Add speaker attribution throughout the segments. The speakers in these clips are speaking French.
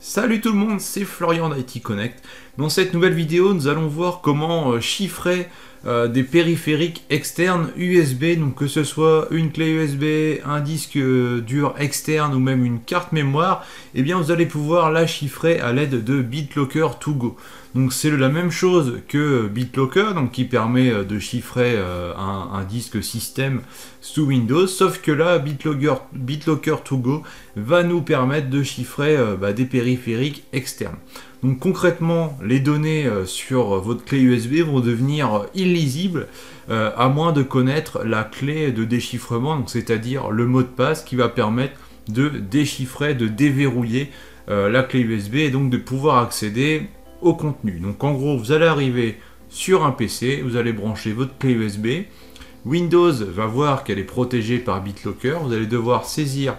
Speaker 1: Salut tout le monde, c'est Florian d'IT Connect. Dans cette nouvelle vidéo, nous allons voir comment chiffrer des périphériques externes USB, donc que ce soit une clé USB, un disque dur externe ou même une carte mémoire, et bien vous allez pouvoir la chiffrer à l'aide de BitLocker To Go. Donc c'est la même chose que BitLocker, donc qui permet de chiffrer un disque système sous Windows, sauf que là BitLocker To Go va nous permettre de chiffrer des périphériques externes. Donc concrètement, les données sur votre clé USB vont devenir illisibles à moins de connaître la clé de déchiffrement, c'est-à-dire le mot de passe qui va permettre de déchiffrer, de déverrouiller la clé USB et donc de pouvoir accéder au contenu. Donc en gros, vous allez arriver sur un PC, vous allez brancher votre clé USB, Windows va voir qu'elle est protégée par BitLocker, vous allez devoir saisir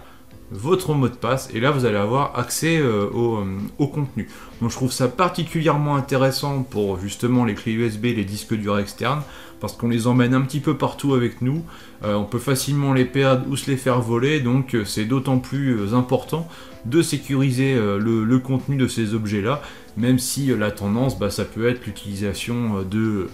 Speaker 1: votre mot de passe et là vous allez avoir accès au contenu. Donc je trouve ça particulièrement intéressant pour justement les clés USB, les disques durs externes, parce qu'on les emmène un petit peu partout avec nous, on peut facilement les perdre ou se les faire voler, donc c'est d'autant plus important de sécuriser le contenu de ces objets là, même si la tendance ça peut être l'utilisation de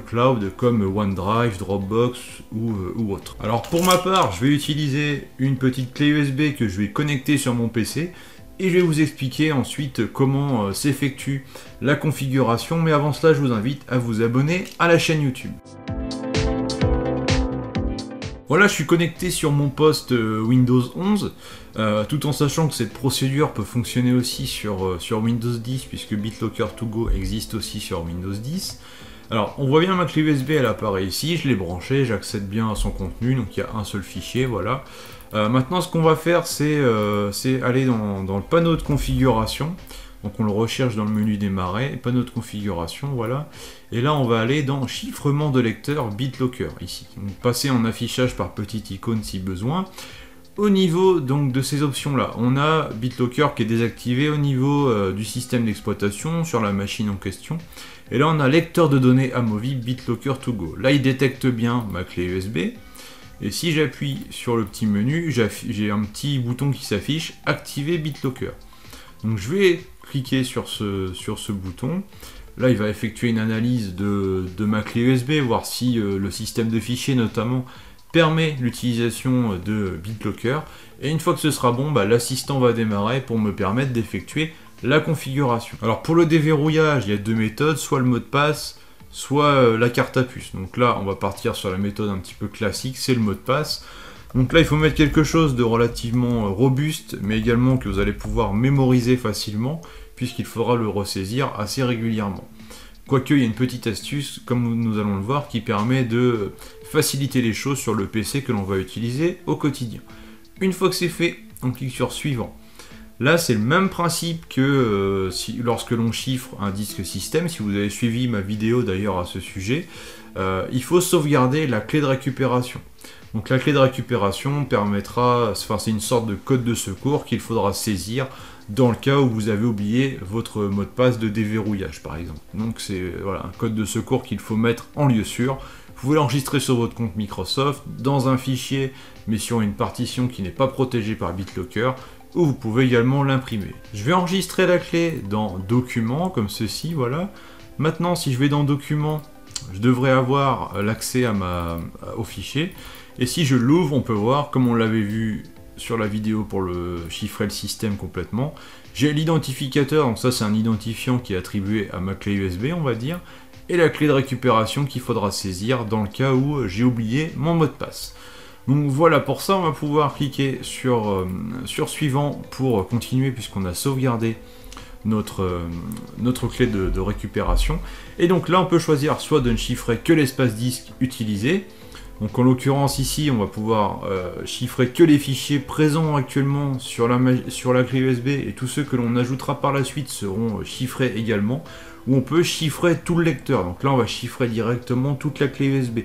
Speaker 1: cloud comme OneDrive, Dropbox ou autre. Alors pour ma part, je vais utiliser une petite clé USB que je vais connecter sur mon PC et je vais vous expliquer ensuite comment s'effectue la configuration, mais avant cela je vous invite à vous abonner à la chaîne YouTube. Voilà, je suis connecté sur mon poste Windows 11, tout en sachant que cette procédure peut fonctionner aussi sur Windows 10, puisque BitLocker To Go existe aussi sur Windows 10. Alors, on voit bien ma clé USB, elle apparaît ici, je l'ai branchée, j'accède bien à son contenu, donc il y a un seul fichier, voilà. Maintenant, ce qu'on va faire, c'est aller dans le panneau de configuration. Donc on le recherche dans le menu démarrer, panneau de configuration, voilà. Et là on va aller dans chiffrement de lecteur BitLocker, ici. Donc passer en affichage par petite icône si besoin. Au niveau donc de ces options là, on a BitLocker qui est désactivé au niveau du système d'exploitation sur la machine en question. Et là on a lecteur de données amovible BitLocker To Go. Là il détecte bien ma clé USB. Et si j'appuie sur le petit menu, j'ai un petit bouton qui s'affiche, activer BitLocker. Donc je vais cliquer sur ce bouton. Là, il va effectuer une analyse de ma clé USB, voir si le système de fichiers notamment permet l'utilisation de BitLocker. Et une fois que ce sera bon, l'assistant va démarrer pour me permettre d'effectuer la configuration. Alors pour le déverrouillage, il y a deux méthodes, soit le mot de passe, soit la carte à puce. Donc là, on va partir sur la méthode un petit peu classique, c'est le mot de passe. Donc là, il faut mettre quelque chose de relativement robuste, mais également que vous allez pouvoir mémoriser facilement, puisqu'il faudra le ressaisir assez régulièrement. Quoique, il y a une petite astuce, comme nous allons le voir, qui permet de faciliter les choses sur le PC que l'on va utiliser au quotidien. Une fois que c'est fait, on clique sur Suivant. Là, c'est le même principe que lorsque l'on chiffre un disque système. Si vous avez suivi ma vidéo d'ailleurs à ce sujet, il faut sauvegarder la clé de récupération. Donc la clé de récupération permettra, c'est une sorte de code de secours qu'il faudra saisir dans le cas où vous avez oublié votre mot de passe de déverrouillage par exemple. Donc c'est un code de secours qu'il faut mettre en lieu sûr. Vous pouvez l'enregistrer sur votre compte Microsoft, dans un fichier, mais sur une partition qui n'est pas protégée par BitLocker, ou vous pouvez également l'imprimer. Je vais enregistrer la clé dans Documents, comme ceci, voilà. Maintenant, si je vais dans Documents, je devrais avoir l'accès au fichier. Et si je l'ouvre, on peut voir, comme on l'avait vu sur la vidéo pour le chiffrer le système complètement, j'ai l'identificateur, donc ça c'est un identifiant qui est attribué à ma clé USB, on va dire, et la clé de récupération qu'il faudra saisir dans le cas où j'ai oublié mon mot de passe. Donc voilà, pour ça on va pouvoir cliquer sur Suivant pour continuer, puisqu'on a sauvegardé notre clé de récupération. Et donc là on peut choisir soit de ne chiffrer que l'espace disque utilisé. Donc en l'occurrence ici, on va pouvoir chiffrer que les fichiers présents actuellement sur la clé USB, et tous ceux que l'on ajoutera par la suite seront chiffrés également. Ou on peut chiffrer tout le lecteur. Donc là, on va chiffrer directement toute la clé USB.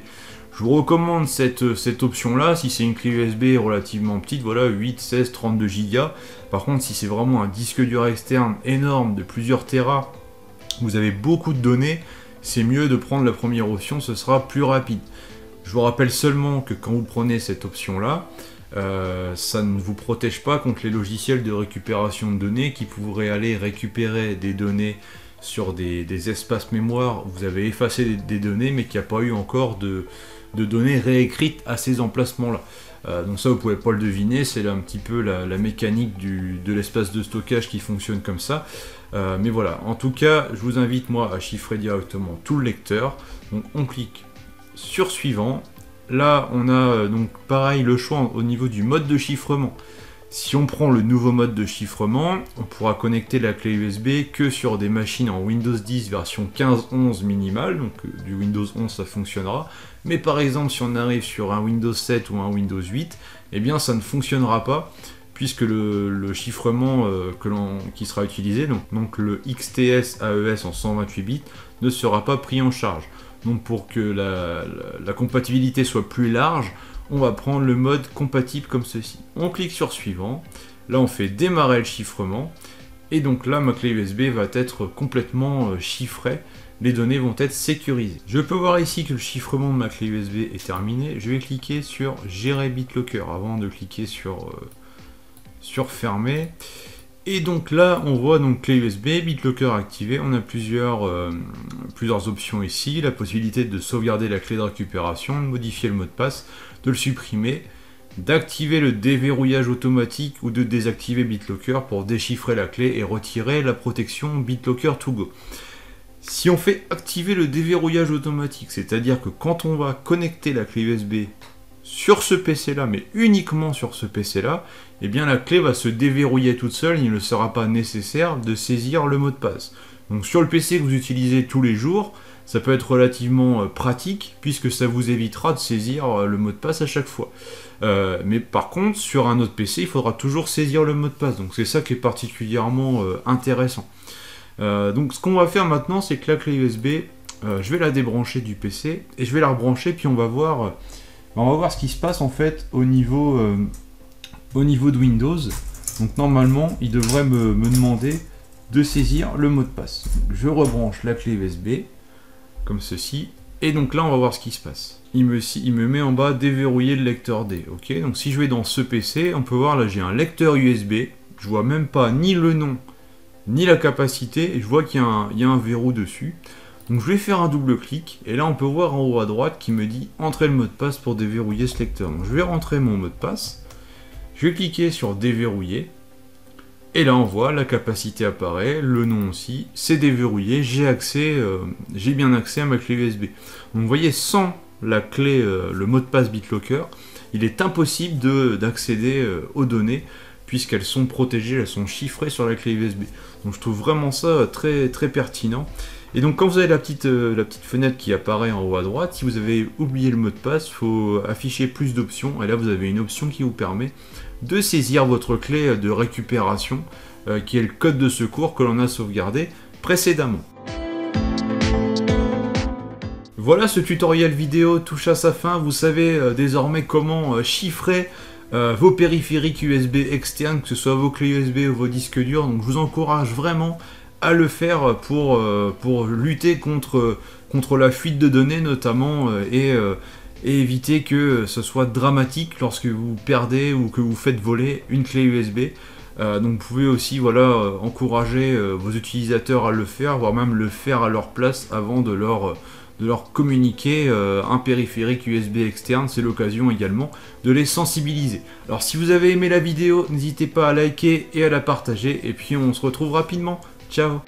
Speaker 1: Je vous recommande cette option-là si c'est une clé USB relativement petite, voilà, 8, 16, 32 Go. Par contre, si c'est vraiment un disque dur externe énorme de plusieurs Tera, vous avez beaucoup de données, c'est mieux de prendre la première option, ce sera plus rapide. Je vous rappelle seulement que quand vous prenez cette option-là, ça ne vous protège pas contre les logiciels de récupération de données qui pourraient aller récupérer des données sur des espaces mémoire où vous avez effacé des données mais qu'il n'y a pas eu encore de données réécrites à ces emplacements-là. Donc ça vous pouvez pas le deviner, c'est un petit peu la mécanique de l'espace de stockage qui fonctionne comme ça. Mais voilà, en tout cas, je vous invite moi à chiffrer directement tout le lecteur. Donc on clique sur suivant. Là, on a donc pareil le choix au niveau du mode de chiffrement. Si on prend le nouveau mode de chiffrement, on pourra connecter la clé USB que sur des machines en Windows 10 version 15.11 minimale, donc du Windows 11 ça fonctionnera. Mais par exemple, si on arrive sur un Windows 7 ou un Windows 8, eh bien ça ne fonctionnera pas, puisque le chiffrement qui sera utilisé, donc le XTS AES en 128 bits, ne sera pas pris en charge. Donc pour que la compatibilité soit plus large, on va prendre le mode compatible comme ceci. On clique sur suivant, là on fait démarrer le chiffrement, et donc là ma clé USB va être complètement chiffrée, les données vont être sécurisées. Je peux voir ici que le chiffrement de ma clé USB est terminé, je vais cliquer sur gérer BitLocker avant de cliquer sur fermer. Et donc là, on voit donc clé USB, BitLocker activé, on a plusieurs options ici, la possibilité de sauvegarder la clé de récupération, de modifier le mot de passe, de le supprimer, d'activer le déverrouillage automatique ou de désactiver BitLocker pour déchiffrer la clé et retirer la protection BitLocker to go. Si on fait activer le déverrouillage automatique, c'est-à-dire que quand on va connecter la clé USB sur ce PC là, mais uniquement sur ce PC là, eh bien la clé va se déverrouiller toute seule, il ne sera pas nécessaire de saisir le mot de passe. Donc sur le PC que vous utilisez tous les jours, ça peut être relativement pratique, puisque ça vous évitera de saisir le mot de passe à chaque fois. Mais par contre, sur un autre PC, il faudra toujours saisir le mot de passe, donc c'est ça qui est particulièrement intéressant. Donc ce qu'on va faire maintenant, c'est que la clé USB, je vais la débrancher du PC, et je vais la rebrancher, puis on va voir ce qui se passe en fait au niveau de Windows. Donc normalement, il devrait me demander de saisir le mot de passe. Je rebranche la clé USB, comme ceci, et donc là on va voir ce qui se passe. Il me met en bas déverrouiller le lecteur D. Ok, donc si je vais dans ce PC, on peut voir là j'ai un lecteur USB, je vois même pas ni le nom, ni la capacité, et je vois qu'il y a un verrou dessus. Donc je vais faire un double clic, et là on peut voir en haut à droite qui me dit entrer le mot de passe pour déverrouiller ce lecteur. Donc je vais rentrer mon mot de passe, je vais cliquer sur déverrouiller, et là on voit la capacité apparaît, le nom aussi, c'est déverrouillé, j'ai bien accès à ma clé USB. Donc vous voyez, sans la clé, le mot de passe BitLocker, il est impossible d'accéder aux données, puisqu'elles sont protégées, elles sont chiffrées sur la clé USB. Donc je trouve vraiment ça très, très pertinent. Et donc quand vous avez la petite fenêtre qui apparaît en haut à droite, si vous avez oublié le mot de passe, il faut afficher plus d'options, et là vous avez une option qui vous permet de saisir votre clé de récupération, qui est le code de secours que l'on a sauvegardé précédemment. Voilà, ce tutoriel vidéo touche à sa fin. Vous savez désormais comment chiffrer vos périphériques USB externes, que ce soit vos clés USB ou vos disques durs. Donc je vous encourage vraiment à le faire pour lutter contre la fuite de données notamment, et éviter que ce soit dramatique lorsque vous perdez ou que vous faites voler une clé USB. Donc vous pouvez aussi encourager vos utilisateurs à le faire, voire même le faire à leur place avant de leur communiquer un périphérique USB externe. C'est l'occasion également de les sensibiliser. Alors si vous avez aimé la vidéo, n'hésitez pas à liker et à la partager, et puis on se retrouve rapidement. Ciao!